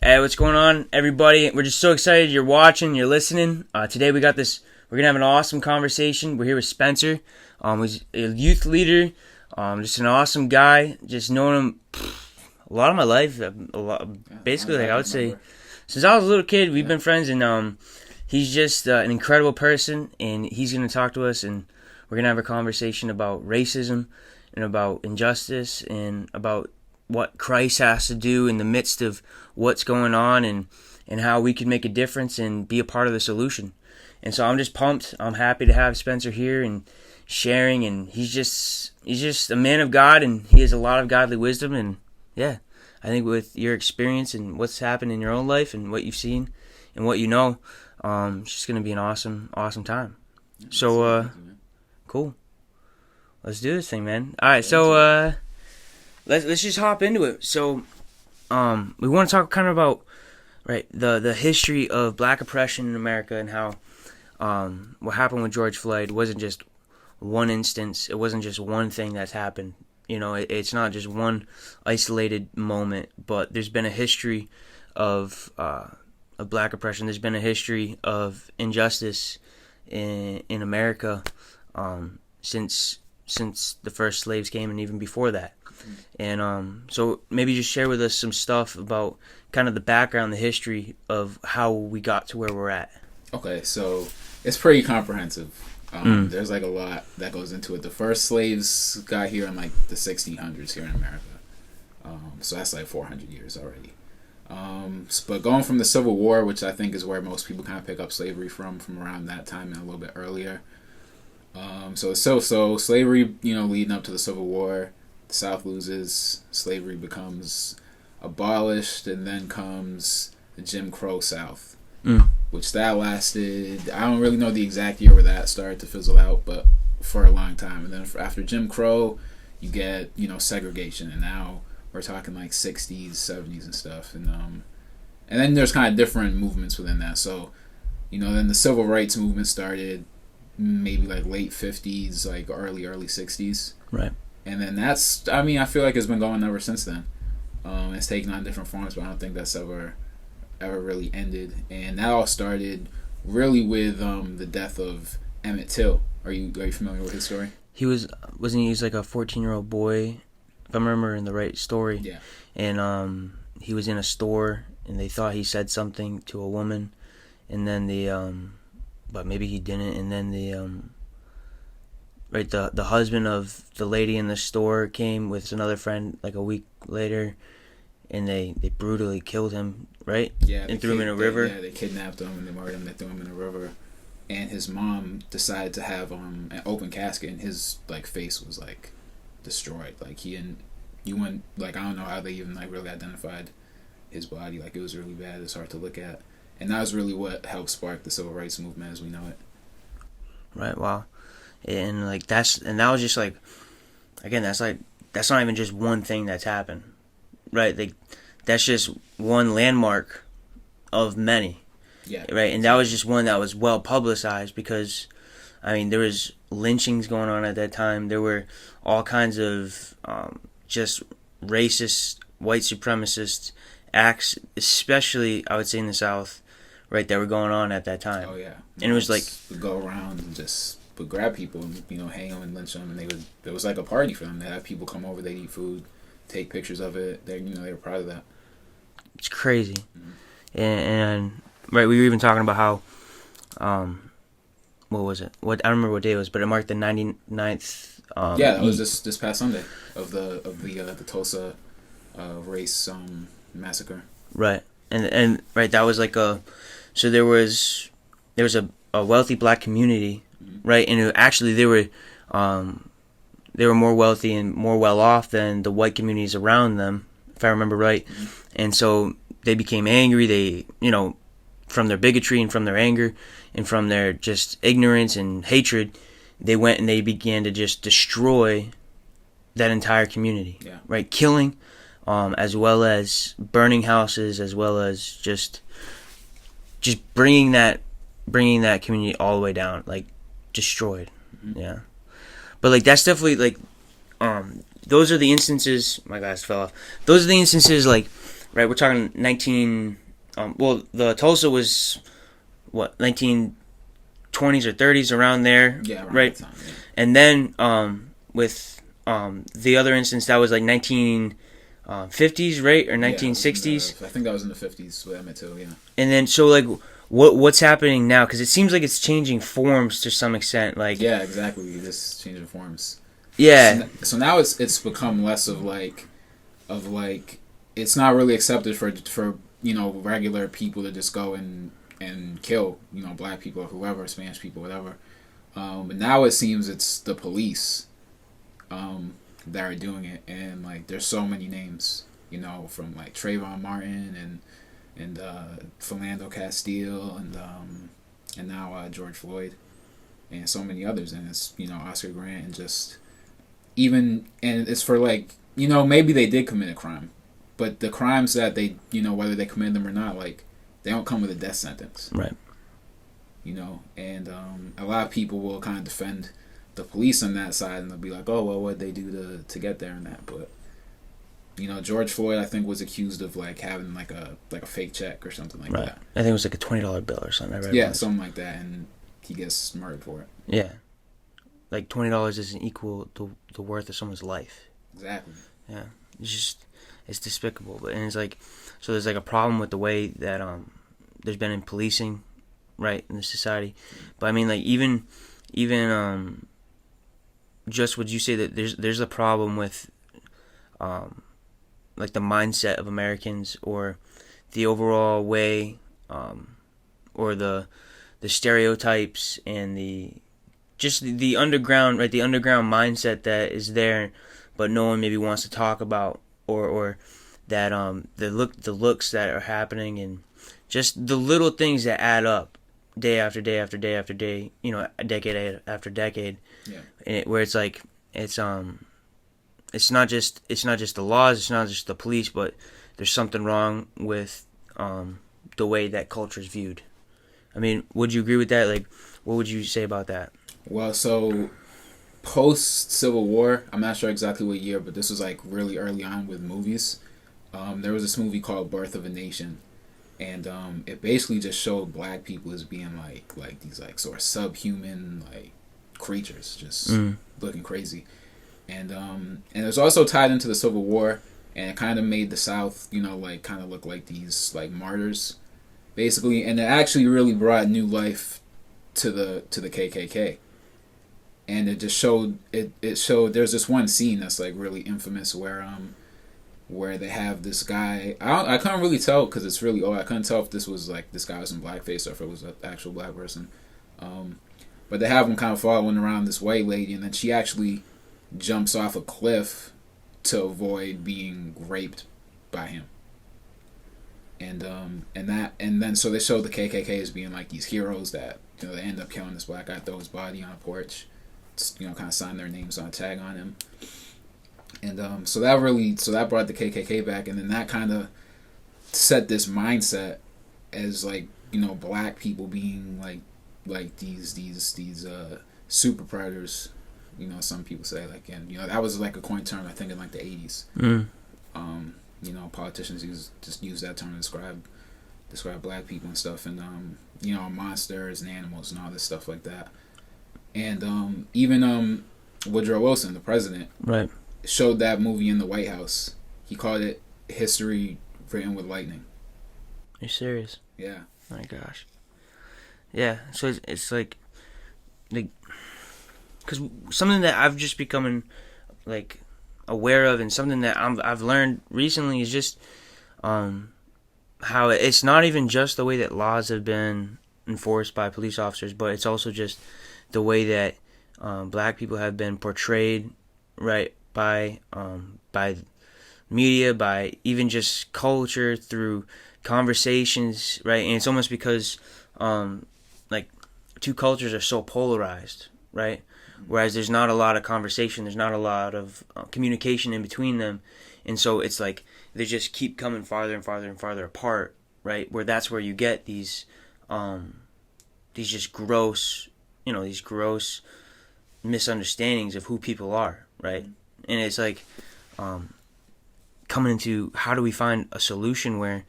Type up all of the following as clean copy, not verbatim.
Hey, what's going on, everybody? We're just so excited you're watching, you're listening. Today we're going to have an awesome conversation. We're here with Spencer. He's a youth leader, just an awesome guy. Just knowing him a lot of my life, basically, like I would say, since I was a little kid, we've been friends, and he's just an incredible person, and he's going to talk to us, and we're going to have a conversation about racism and about injustice and about what Christ has to do in the midst of what's going on, and how we can make a difference and be a part of the solution. And so I'm just pumped. I'm happy to have Spencer here and sharing, and he's just a man of God, and he has a lot of godly wisdom. And yeah, I think with your experience and what's happened in your own life and what you've seen and what you know, it's just going to be an awesome time. So cool. Let's do this thing, man. All right, so let's just hop into it. So we want to talk kind of about the history of black oppression in America, and how what happened with George Floyd wasn't just one instance. It wasn't just one thing that's happened. You know, it's not just one isolated moment, but there's been a history of black oppression. There's been a history of injustice in America since the first slaves came, and even before that. And so maybe just share with us some stuff about kind of the background, the history of how we got to where we're at. Okay, so it's pretty comprehensive. There's like a lot that goes into it. The first slaves got here in like the 1600s here in America. So that's like 400 years already. But going from the Civil War, which I think is where most people kind of pick up slavery from around that time and a little bit earlier. So slavery, leading up to the Civil War, the South loses, slavery becomes abolished, and then comes the Jim Crow South, which that lasted, I don't really know the exact year where that started to fizzle out, but for a long time. And then after Jim Crow, you get, segregation, and now we're talking like 60s, 70s and stuff. And then there's kind of different movements within that. So, then the Civil Rights Movement started maybe like late 50s, like early 60s. Right. And then I feel like it's been going ever since then. It's taken on different forms, but I don't think that's ever really ended. And that all started really with the death of Emmett Till. Are you familiar with his story? He wasn't he like a 14-year-old boy, if I'm remembering the right story? Yeah. And he was in a store, and they thought he said something to a woman, and then but maybe he didn't, and then the husband of the lady in the store came with another friend like a week later, and they brutally killed him, right? Yeah. And threw him in a river. They kidnapped him and they murdered him. They threw him in a river, and his mom decided to have an open casket, and his like face was like destroyed. Like you went like, I don't know how they even like really identified his body. Like it was really bad. It's hard to look at. And that was really what helped spark the civil rights movement as we know it. Right. Wow. And that was just like, again, that's not even just one thing that's happened, right? Like that's just one landmark of many. Yeah. Right. And that was just one that was well publicized, because there was lynchings going on at that time. There were all kinds of just racist, white supremacist acts, especially I would say in the South, right, that were going on at that time. Oh yeah. And it was like would go around and would grab people and hang them and lynch them, and there was like a party for them. They have people come over, they eat food, take pictures of it. They were proud of that. It's crazy. Mm-hmm. And right, we were even talking about how what was it? I don't remember what day it was, but it marked the 99th. That was this past Sunday of the Tulsa race massacre. Right. And right, that was like so there was a wealthy black community, right, and they were more wealthy and more well off than the white communities around them, if I remember right. And so they became angry. They, from their bigotry and from their anger and from their just ignorance and hatred, they went and they began to just destroy that entire community. Yeah. Right, killing, as well as burning houses, as well as just bringing that community all the way down, like destroyed. Mm-hmm. Yeah, but like that's definitely like those are the instances. My glass fell off. Those are the instances like right? We're talking 19. The Tulsa was what 1920s or 30s around there, Yeah, around right? that time. Yeah. And then with the other instance that was like 1950s, right, or Yeah, 1960s. I think that was in the 50s with Emmett Till. Yeah. And then so like what's happening now? Because it seems like it's changing forms to some extent. Like Yeah, exactly. This changing forms. yeah, So now it's become less of like it's not really accepted for regular people to just go and kill black people or whoever, Spanish people, whatever. But now it seems it's the police that are doing it, and like there's so many names, from like Trayvon Martin and Philando Castile and now George Floyd and so many others, and it's Oscar Grant, and just even, and it's for like maybe they did commit a crime, but the crimes that they whether they committed them or not, like they don't come with a death sentence, right. And a lot of people will kind of defend the police on that side, and they'll be like, oh well, what'd they do to get there and that, but George Floyd, I think, was accused of like having like a fake check or something like Right. that. I think it was like a $20 bill or something. I read Yeah, once. something like that, and he gets murdered for it. Yeah, like $20 isn't equal to the worth of someone's life. Exactly. Yeah, it's despicable. But and it's like, so there's like a problem with the way that there's been in policing, right, in the society. But I mean, like even just would you say that there's a problem with like the mindset of Americans, or the overall way, or the stereotypes and the underground, right, the underground mindset that is there, but no one maybe wants to talk about, or that the looks that are happening, and just the little things that add up day after day after day after day, decade after decade. Yeah. And where it's like it's not just the laws, it's not just the police, but there's something wrong with the way that culture is viewed. I mean, would you agree with that? Like, what would you say about that? Well, so post Civil War, I'm not sure exactly what year, but this was like really early on with movies. There was this movie called Birth of a Nation, and it basically just showed black people as being like these like sort of subhuman like creatures, just looking crazy. And it was also tied into the Civil War, and it kind of made the South, like kind of look like these like martyrs, basically. And it actually really brought new life to the KKK. And it just showed it showed. There's this one scene that's like really infamous where they have this guy. I couldn't really tell because it's really old. I couldn't tell if this was like this guy was in blackface or if it was an actual black person. But they have him kind of following around this white lady, and then she actually jumps off a cliff to avoid being raped by him. And then so they show the KKK as being like these heroes that they end up killing this black guy, throw his body on a porch, kind of sign their names on a tag on him. And so that brought the KKK back, and then that kind of set this mindset as like black people being like these super predators. Some people say, like, and that was like a coined term, I think, in like the 80s. Politicians use that term to describe black people and stuff, and monsters and animals and all this stuff like that. And even Woodrow Wilson, the president, Right. showed that movie in the White House. He called it History Written with Lightning. Are you serious? Yeah. Oh my gosh. Yeah. So it's like because something that I've just becoming like aware of, and something that I've learned recently is just how it's not even just the way that laws have been enforced by police officers, but it's also just the way that black people have been portrayed, right, by media, by even just culture, through conversations, right? And it's almost because like two cultures are so polarized, right? Whereas there's not a lot of conversation, there's not a lot of communication in between them, and so it's like they just keep coming farther and farther and farther apart, right? Where that's where you get these just gross, these gross misunderstandings of who people are, right? And it's like coming into how do we find a solution where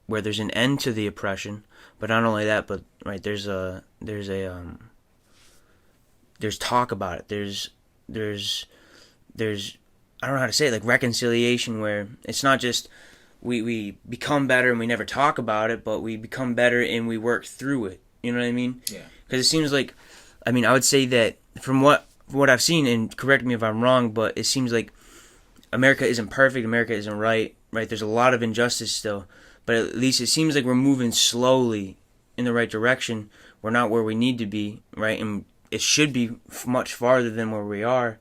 there's an end to the oppression, but not only that, but right there's talk about it. There's I don't know how to say it, like reconciliation, where it's not just we become better and we never talk about it, but we become better and we work through it. You know what I mean? Yeah. Because it seems like, I mean, I would say that from what I've seen, and correct me if I'm wrong, but it seems like America isn't perfect. America isn't right. Right? There's a lot of injustice still, but at least it seems like we're moving slowly in the right direction. We're not where we need to be, right? And it should be much farther than where we are.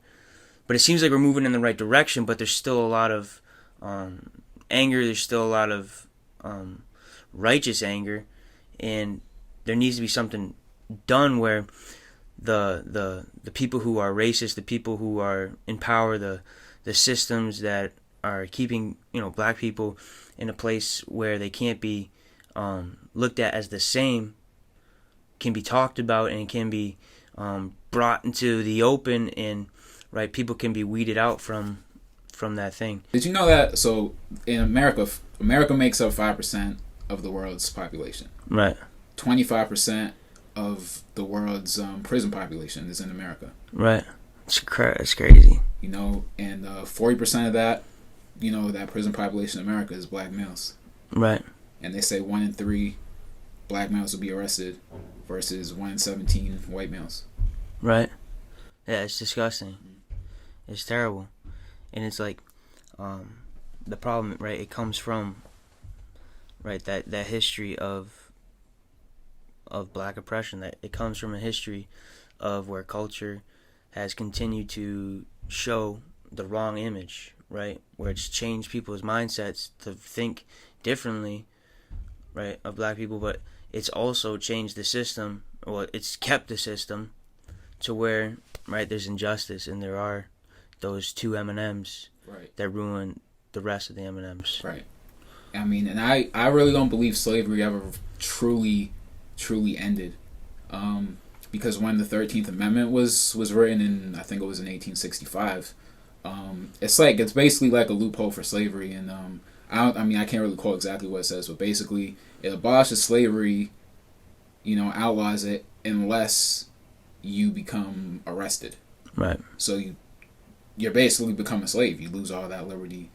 But it seems like we're moving in the right direction, but there's still a lot of anger. There's still a lot of righteous anger, and there needs to be something done where the people who are racist, the people who are in power, the systems that are keeping black people in a place where they can't be looked at as the same, can be talked about and can be brought into the open, and right, people can be weeded out from that thing. Did you know that? So in America makes up 5% of the world's population. Right. 25% of the world's prison population is in America. Right. It's crazy. And 40% of that, that prison population in America is black males. Right. And they say 1 in 3 black males will be arrested versus 1 in 17 white males. Right. Yeah, it's disgusting. It's terrible. And it's like, the problem, right, it comes from, right, that history of black oppression. That it comes from a history of where culture has continued to show the wrong image, right, where it's changed people's mindsets to think differently, right, of black people, but it's also changed the system, or it's kept the system to where, right, there's injustice, and there are those two M&Ms right. that ruin the rest of the M&Ms. Right. I mean, and I really don't believe slavery ever truly ended. Because when the 13th Amendment was written in, I think it was in 1865, it's basically like a loophole for slavery. And I can't really quote exactly what it says, but basically it abolishes slavery, outlaws it unless you become arrested. Right. So you're basically become a slave. You lose all that liberty.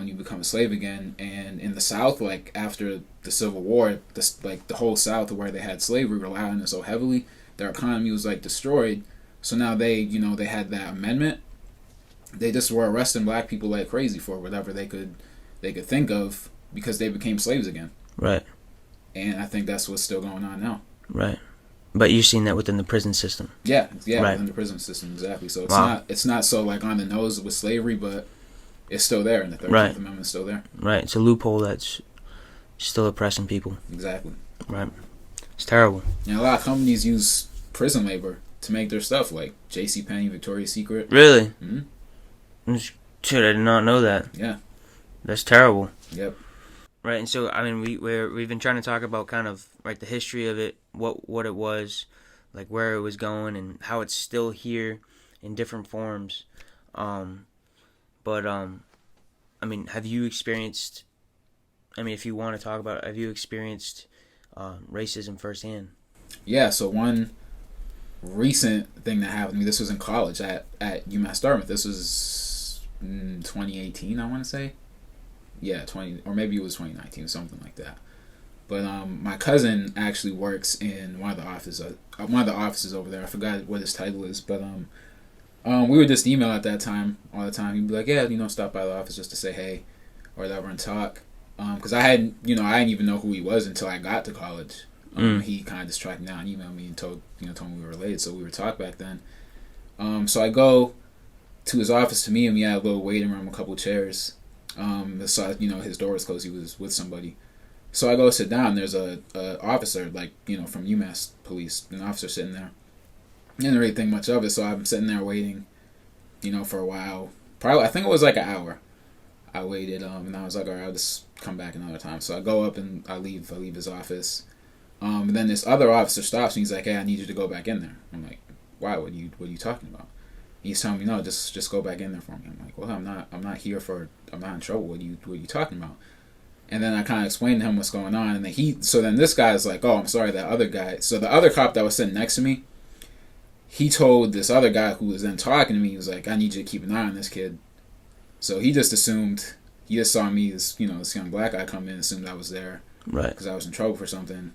You become a slave again. And in the South, like after the Civil War, the whole South, where they had slavery, relied on it so heavily, their economy was destroyed. So now they had that amendment. They just were arresting black people like crazy for whatever they could think of, because they became slaves again. Right. And I think that's what's still going on now. Right. But you've seen that within the prison system. Yeah, right. Within the prison system, exactly. So Wow. it's not so on the nose with slavery, but it's still there, and the 13th Amendment's still there. Right. It's a loophole that's still oppressing people. Exactly. Right. It's terrible. And a lot of companies use prison labor to make their stuff, like JCPenney, Victoria's Secret. Really? Mm-hmm. Shit, I did not know that. Yeah. That's terrible. Yep. Right, and so I mean, we've been trying to talk about kind of the history of it, what it was, like where it was going, and how it's still here in different forms. But I mean, have you experienced? I mean, if you want to talk about it, have you experienced racism firsthand? Yeah. So one recent thing that happened to me. This was in college at UMass Dartmouth. This was 2018, I want to say. Yeah, or maybe it was 2019, something like that. But my cousin actually works in one of the offices over there. I forgot what his title is, but we would just email at that time all the time. He'd be like, "Yeah, stop by the office just to say hey, or whatever, and talk." Because I didn't even know who he was until I got to college. He kind of just tracked me down, emailed me, and told me we were related, so we would talk back then. So I go to his office to meet him. He had a little waiting room, a couple chairs. So his door was closed. He was with somebody. So I go sit down. There's a officer, from UMass police, an officer sitting there. I didn't really think much of it, so I'm sitting there waiting, for a while. Probably, I think it was like an hour. I waited, and I was like, all right, I'll just come back another time. So I go up and I leave his office. And then this other officer stops and he's like, hey, I need you to go back in there. I'm like, why? What are you talking about? He's telling me, no, just go back in there for me. I'm like, well, I'm not in trouble. What are you talking about? And then I kind of explained to him what's going on, and then this guy's like, oh, I'm sorry, that other guy. So the other cop that was sitting next to me, he told this other guy who was then talking to me, he was like, I need you to keep an eye on this kid. So he just assumed, he just saw me as, this young black guy come in, assumed I was there. Right. Because I was in trouble for something.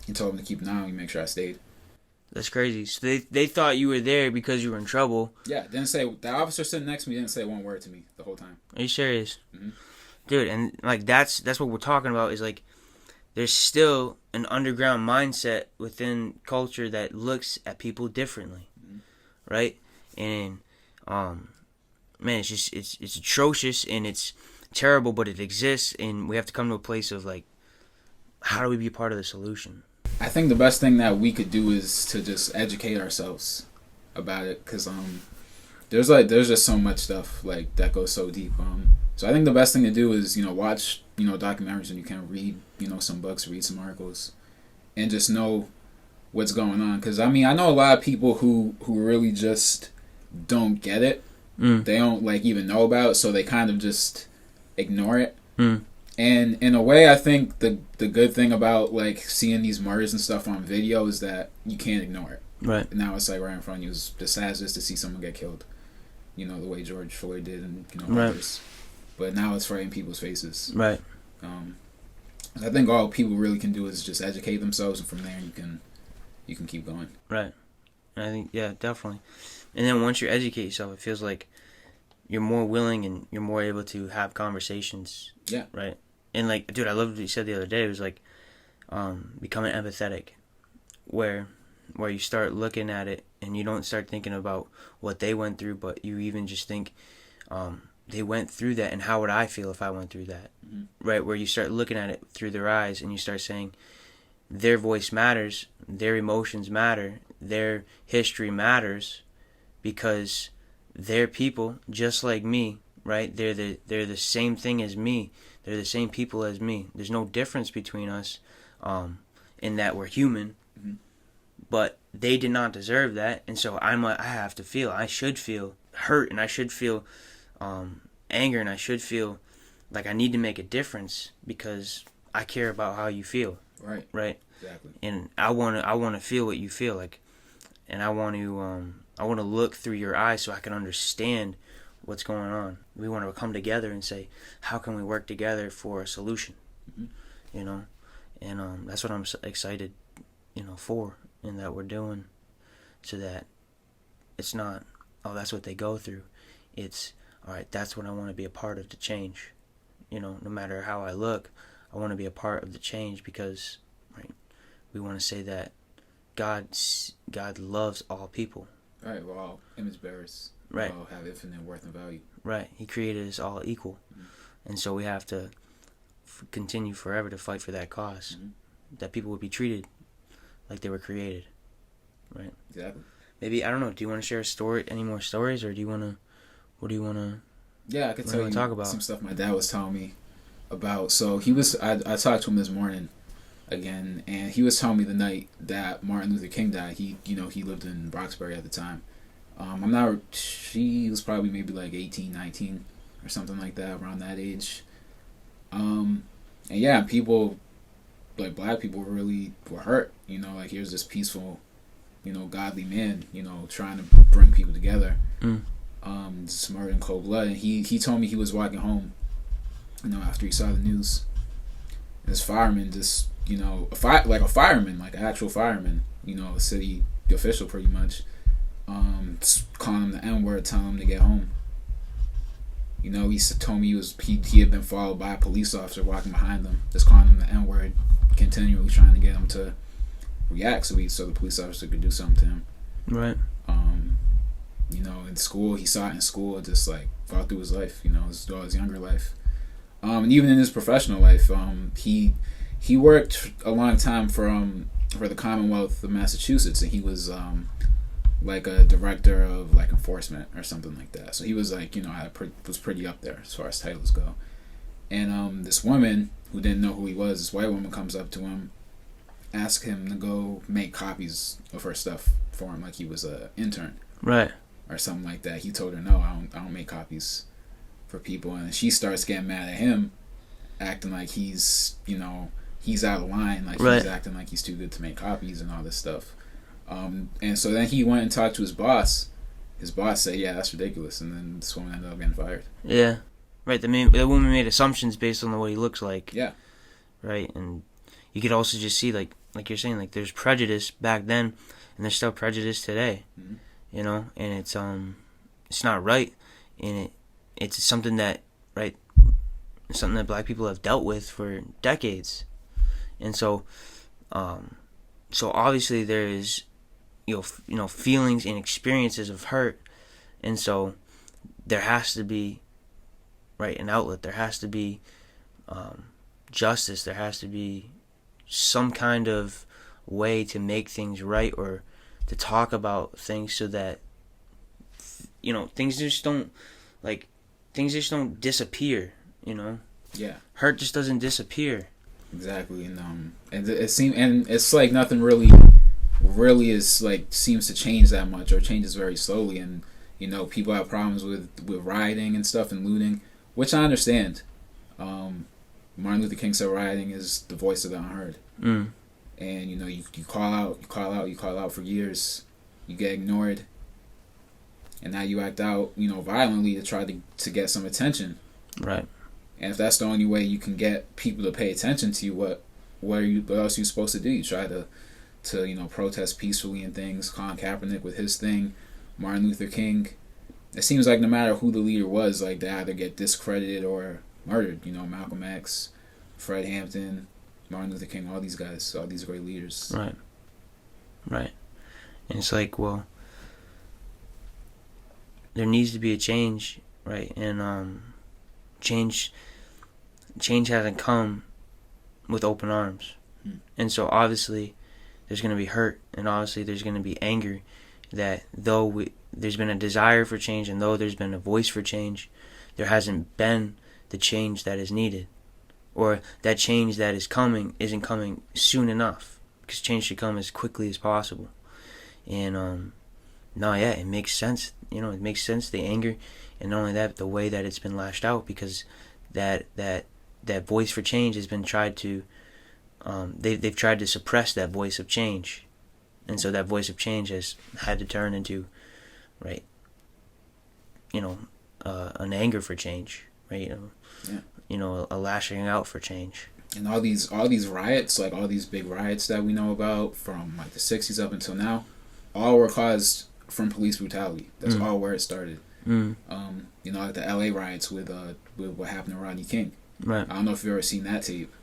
He told him to keep an eye on me, make sure I stayed. That's crazy. So they thought you were there because you were in trouble. Yeah, didn't say, the officer sitting next to me didn't say one word to me the whole time. Are you serious? Mm-hmm. Dude, and like that's what we're talking about is like there's still an underground mindset within culture that looks at people differently. Mm-hmm. Right? And man, it's just it's atrocious and it's terrible, but it exists, and we have to come to a place of like, how do we be part of the solution? I think the best thing that we could do is to just educate ourselves about it, because there's just so much stuff like that goes so deep. So I think the best thing to do is watch documentaries when you can, read some books, read some articles, and just know what's going on. Because I know a lot of people who really just don't get it. They don't like even know about it, so they kind of just ignore it. And in a way, I think the good thing about like seeing these murders and stuff on video is that you can't ignore it. Right. Now it's like right in front of you. It's the saddest just to see someone get killed. The way George Floyd did, and right. others. But now it's right in people's faces. Right. I think all people really can do is just educate themselves, and from there you can keep going. Right. I think definitely. And then once you educate yourself, it feels like you're more willing and you're more able to have conversations. Yeah. Right. And like, dude, I loved what you said the other day. It was like becoming empathetic, where you start looking at it and you don't start thinking about what they went through, but you even just think they went through that, and how would I feel if I went through that? Mm-hmm. Right. Where you start looking at it through their eyes and you start saying their voice matters, their emotions matter, their history matters, because they're people just like me, right? They're the same thing as me. They're the same people as me. There's no difference between us, in that we're human. Mm-hmm. But they did not deserve that, and so I should feel hurt, and I should feel anger, and I should feel like I need to make a difference because I care about how you feel. Right. Right. Exactly. And I wanna feel what you feel like, and I want to look through your eyes so I can understand what's going on. We want to come together and say, how can we work together for a solution? Mm-hmm. And that's what I'm excited, for, and that we're doing, so that it's not, oh, that's what they go through. It's, all right, that's what I want to be a part of to change. No matter how I look, I want to be a part of the change, because, right, we want to say that God loves all people. Right, we're all image bearers. Right. We all have infinite worth and value. Right. He created us all equal. Mm-hmm. And so we have to continue forever to fight for that cause. Mm-hmm. That people would be treated like they were created. Right. Exactly. Maybe, I don't know, do you want to share any more stories, or what do you want to Yeah, I could tell you talk about some stuff my dad was telling me about. So I talked to him this morning again, and he was telling me the night that Martin Luther King died. He lived in Roxbury at the time. She was probably maybe like 18, 19 or something like that, around that age. And yeah, people, like black people, really were hurt. Like here's this peaceful, godly man, trying to bring people together. Just murdered in cold blood. And he told me he was walking home, after he saw the news. And this fireman just, a fireman, like an actual fireman, a city official pretty much, calling him the N-word, telling him to get home. He told me he had been followed by a police officer walking behind him, just calling him the N-word, continually trying to get him to react so the police officer could do something to him. Right. In school, he saw it in school, just like all through his life, his younger life. And even in his professional life, he worked a long time for the Commonwealth of Massachusetts, and he was like a director of like enforcement or something like that. So he was like, was pretty up there as far as titles go. And this woman who didn't know who he was, this white woman, comes up to him, asks him to go make copies of her stuff for him, like he was an intern. Right. or something like that. He told her, no, I don't make copies for people. And she starts getting mad at him, acting like he's, he's out of line, like he's acting like he's too good to make copies and all this stuff. And so then he went and talked to his boss. His boss said, yeah, that's ridiculous. And then this woman ended up getting fired. Yeah. Right, the woman made assumptions based on the way he looks like. Yeah. Right, and you could also just see, like you're saying, like there's prejudice back then, and there's still prejudice today. And it's not right, and it's something that, right, something that black people have dealt with for decades. And so obviously there is, feelings and experiences of hurt, and so there has to be, right, an outlet. There has to be justice. There has to be some kind of way to make things right, or to talk about things so that things just don't disappear. Yeah. Hurt just doesn't disappear. Exactly, and it's like nothing really is like seems to change that much, or changes very slowly. And people have problems with rioting and stuff and looting, which I understand. Martin Luther King said rioting is the voice of the unheard. And you call out for years, you get ignored, and now you act out violently to try to get some attention. Right. And if that's the only way you can get people to pay attention to you, what else are you supposed to do? You try to protest peacefully and things. Colin Kaepernick with his thing, Martin Luther King. It seems like no matter who the leader was, like they either get discredited or murdered. Malcolm X, Fred Hampton, Martin Luther King, all these guys, all these great leaders. Right. And it's like, well, there needs to be a change, right? And change hasn't come with open arms. And so obviously there's going to be hurt, and obviously there's going to be anger, that though there's been a desire for change, and though there's been a voice for change, there hasn't been the change that is needed, or that change that is coming isn't coming soon enough, because change should come as quickly as possible. And it makes sense. It makes sense, the anger, and not only that, the way that it's been lashed out, because that voice for change has been tried to they've tried to suppress that voice of change, and so that voice of change has had to turn into, right, an anger for change, right? A lashing out for change. And all these riots, like all these big riots that we know about from like the 60s up until now, all were caused from police brutality. That's all where it started. Like the LA riots with what happened to Rodney King. Right. I don't know if you've ever seen that tape.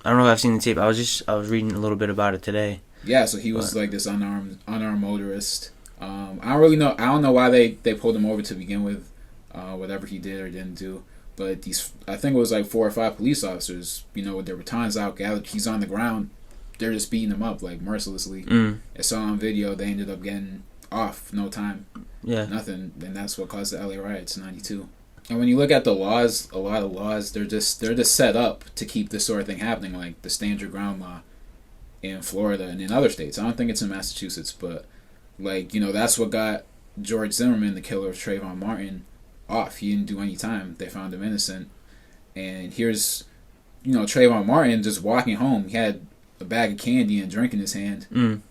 I don't know if I've seen the tape. I was reading a little bit about it today. Yeah, so he was like this unarmed motorist. I don't really know. I don't know why they pulled him over to begin with, whatever he did or didn't do. But I think it was like 4 or 5 police officers, with their batons out, gathered. He's on the ground. They're just beating him up like mercilessly. I saw on video they ended up getting off, no time. Yeah. Nothing, and that's what caused the LA riots in '92. And when you look at the laws, a lot of laws, they're just set up to keep this sort of thing happening, like the stand your ground law in Florida and in other states. I don't think it's in Massachusetts, but that's what got George Zimmerman, the killer of Trayvon Martin, off. He didn't do any time. They found him innocent. And here's, Trayvon Martin just walking home. He had a bag of candy and drink in his hand.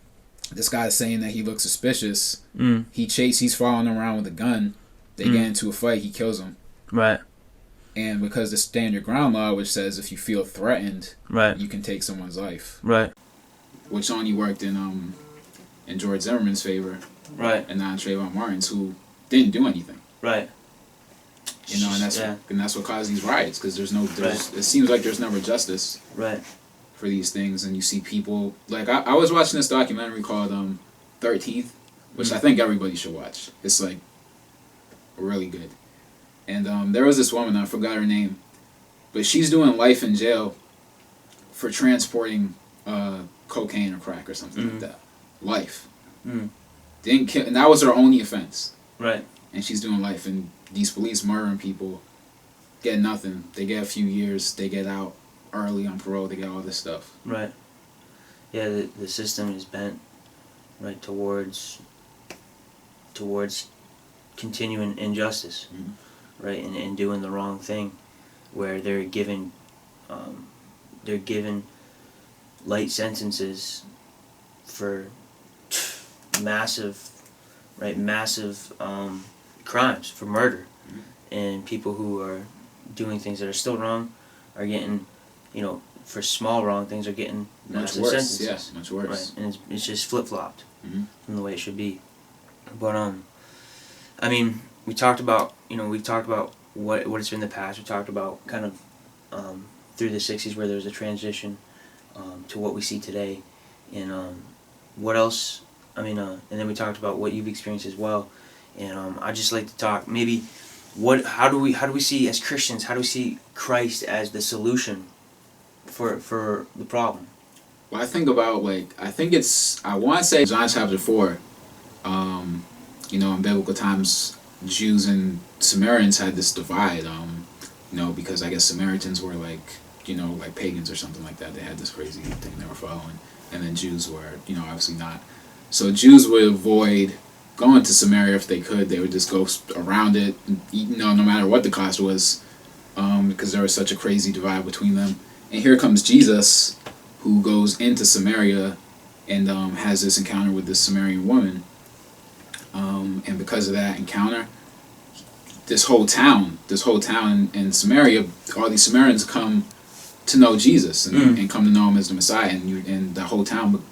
This guy's saying that he looks suspicious. He's following him around with a gun. They get into a fight. He kills him. Right. And because the stand your ground law, which says if you feel threatened, right, you can take someone's life. Right. Which only worked in George Zimmerman's favor. Right. And not Trayvon Martin's, who didn't do anything. Right. And that's what caused these riots, because it seems like there's never justice. Right. For these things, and you see people like I was watching this documentary called 13th, which I think everybody should watch. It's like really good. And there was this woman, I forgot her name, but she's doing life in jail for transporting cocaine or crack or something like that. Life. Didn't kill, and that was her only offense. Right. And she's doing life, and these police murdering people get nothing. They get a few years, they get out early on parole, they get all this stuff. Right. Yeah, the system is bent right towards continuing injustice, right, and doing the wrong thing, where they're given light sentences for massive crimes, for murder, and people who are doing things that are still wrong are getting, for small wrong things are getting massive sentences. Yes, much worse. Right, and it's just flip-flopped from the way it should be. But I mean, we talked about what it's been in the past. We talked about kind of through the '60s where there was a transition to what we see today, and what else? I mean, and then we talked about what you've experienced as well. And I'd just like to talk maybe how do we see as Christians, how do we see Christ as the solution for the problem? Well, I think about I want to say John chapter 4. In biblical times, Jews and Samaritans had this divide. Because I guess Samaritans were like pagans or something like that. They had this crazy thing they were following, and then Jews were obviously not. So Jews would avoid going to Samaria if they could. They would just go around it, no matter what the cost was, because there was such a crazy divide between them. And here comes Jesus, who goes into Samaria and has this encounter with this Samaritan woman. And because of that encounter, this whole town in Samaria, all these Samaritans come to know Jesus and come to know him as the Messiah, and the whole town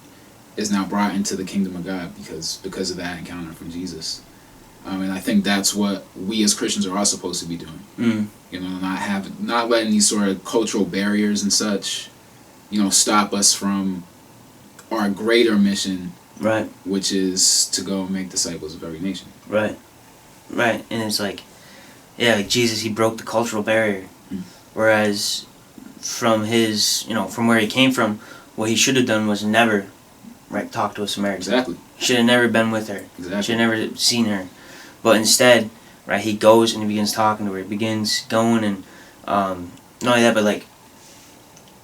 is now brought into the kingdom of God because of that encounter from Jesus. And I think that's what we as Christians are all supposed to be doing. Not letting these sort of cultural barriers and such, stop us from our greater mission, right? Which is to go and make disciples of every nation. Right. And it's like Jesus, he broke the cultural barrier, whereas from from where he came from, what he should have done was never talk to a Samaritan. Exactly. He should have never been with her. Exactly. Should have never seen her. But instead, he goes and he begins talking to her. He begins going and not only that, but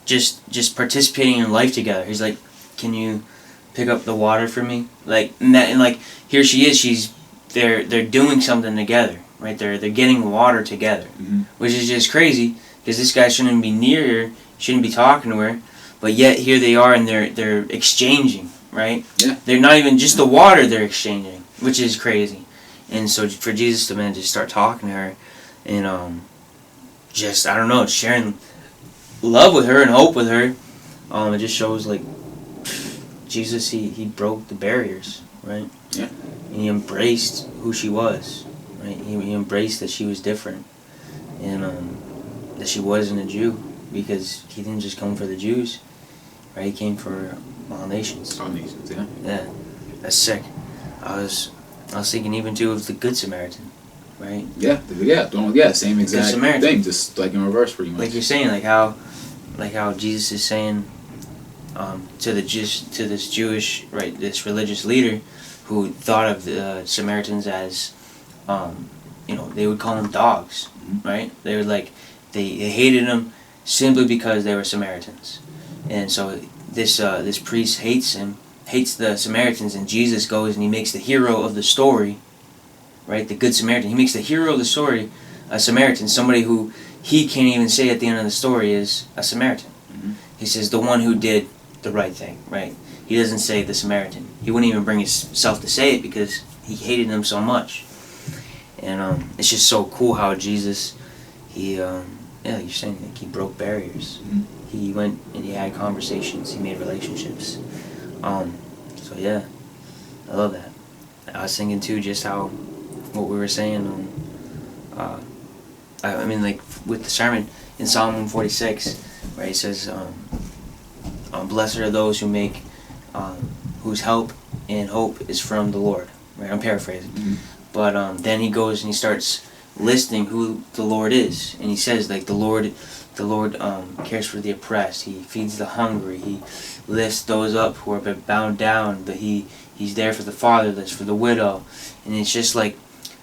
just participating in life together. He's like, "Can you pick up the water for me?" And here she is. They're doing something together, right? They're getting water together, which is just crazy because this guy shouldn't be near her, shouldn't be talking to her, but yet here they are and they're exchanging, right? Yeah. They're not even just the water they're exchanging, which is crazy. And so for Jesus to just start talking to her and sharing love with her and hope with her, it just shows Jesus, he broke the barriers, right? Yeah. And he embraced who she was, right? He embraced that she was different, and that she wasn't a Jew, because he didn't just come for the Jews, right? He came for all nations. All nations, yeah. Yeah, that's sick. I was thinking even too of the Good Samaritan, right? Yeah, same exact thing, just in reverse, pretty much. Like you're saying, like how Jesus is saying to this Jewish, right, this religious leader who thought of the Samaritans as, they would call them dogs, right? They were they hated them simply because they were Samaritans, and so this priest hates the Samaritans, and Jesus goes and he makes the hero of the story, right? The Good Samaritan. He makes the hero of the story a Samaritan, somebody who he can't even say at the end of the story is a Samaritan. He says the one who did the right thing, right? He doesn't say the Samaritan. He wouldn't even bring himself to say it because he hated them so much. And it's just so cool how Jesus, like you're saying, he broke barriers. He went and he had conversations. He made relationships. So yeah, I love that. I was thinking too just how what we were saying. With the sermon in Psalm 146, where he says, "Blessed are those whose help and hope is from the Lord." Right, I'm paraphrasing, but then he goes and he starts listing who the Lord is, and he says the Lord cares for the oppressed. He feeds the hungry. He lifts those up who are bound down. But he's there for the fatherless, for the widow, and it's just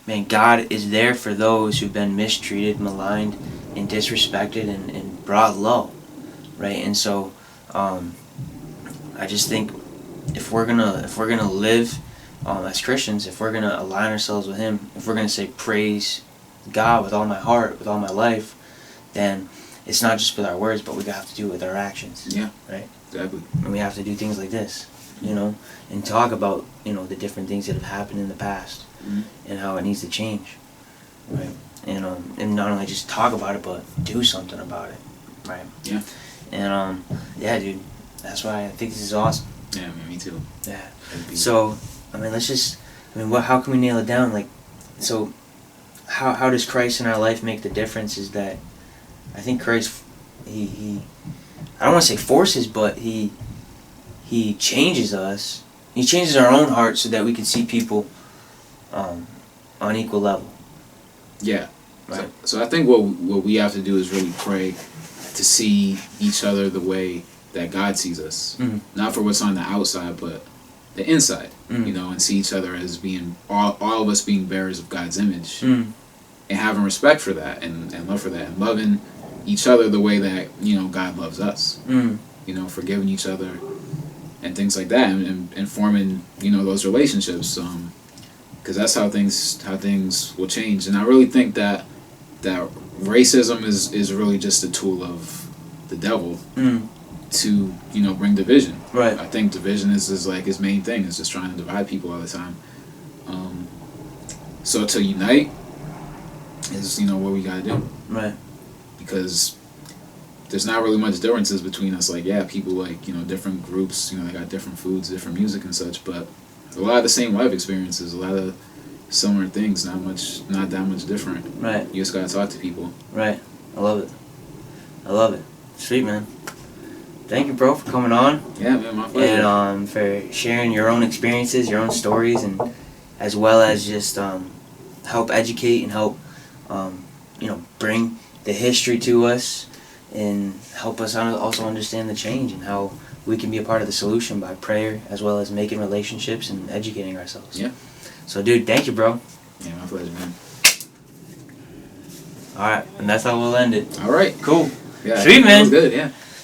man, God is there for those who've been mistreated, maligned, and disrespected, and brought low, right? And so, I just think if we're gonna live as Christians, if we're gonna align ourselves with Him, if we're gonna say praise God with all my heart, with all my life, then it's not just with our words, but we have to do it with our actions. Yeah. Right? Exactly. And we have to do things like this, you know, and talk about, you know, the different things that have happened in the past and how it needs to change. Right? And not only just talk about it, but do something about it. Right? Yeah. And, yeah, dude, that's why I think this is awesome. Yeah, man, me too. Yeah. So, I mean, how can we nail it down? Like, so, how does Christ in our life make the difference? Is that I think Christ, he I don't want to say forces, but he changes us. He changes our own hearts so that we can see people on equal level. Yeah. Right. So I think what we have to do is really pray to see each other the way that God sees us. Mm-hmm. Not for what's on the outside, but the inside. Mm-hmm. You know, and see each other as being all of us being bearers of God's image. Mm-hmm. And having respect for that and love for that and loving each other the way that, you know, God loves us. Mm-hmm. You know, forgiving each other and things like that, and forming, you know, those relationships, because that's how things will change. And I really think that racism is really just a tool of the devil to, you know, bring division. Right. I think division is like his main thing, is just trying to divide people all the time. So to unite is, you know, what we gotta do. Right. Because there's not really much differences between us. Like, yeah, people, like, you know, different groups, you know, they got different foods, different music and such, but a lot of the same life experiences, a lot of similar things, not that much different. Right. You just gotta talk to people. Right. I love it. Sweet, man. Thank you, bro, for coming on. Yeah, man, my pleasure. And for sharing your own experiences, your own stories, and as well as just help educate and help you know, bring the history to us and help us also understand the change and how we can be a part of the solution by prayer as well as making relationships and educating ourselves. Yeah. So, dude, thank you, bro. Yeah, my pleasure, man. All right, and that's how we'll end it. All right. Cool. Yeah, Sweet, man. That was good, yeah.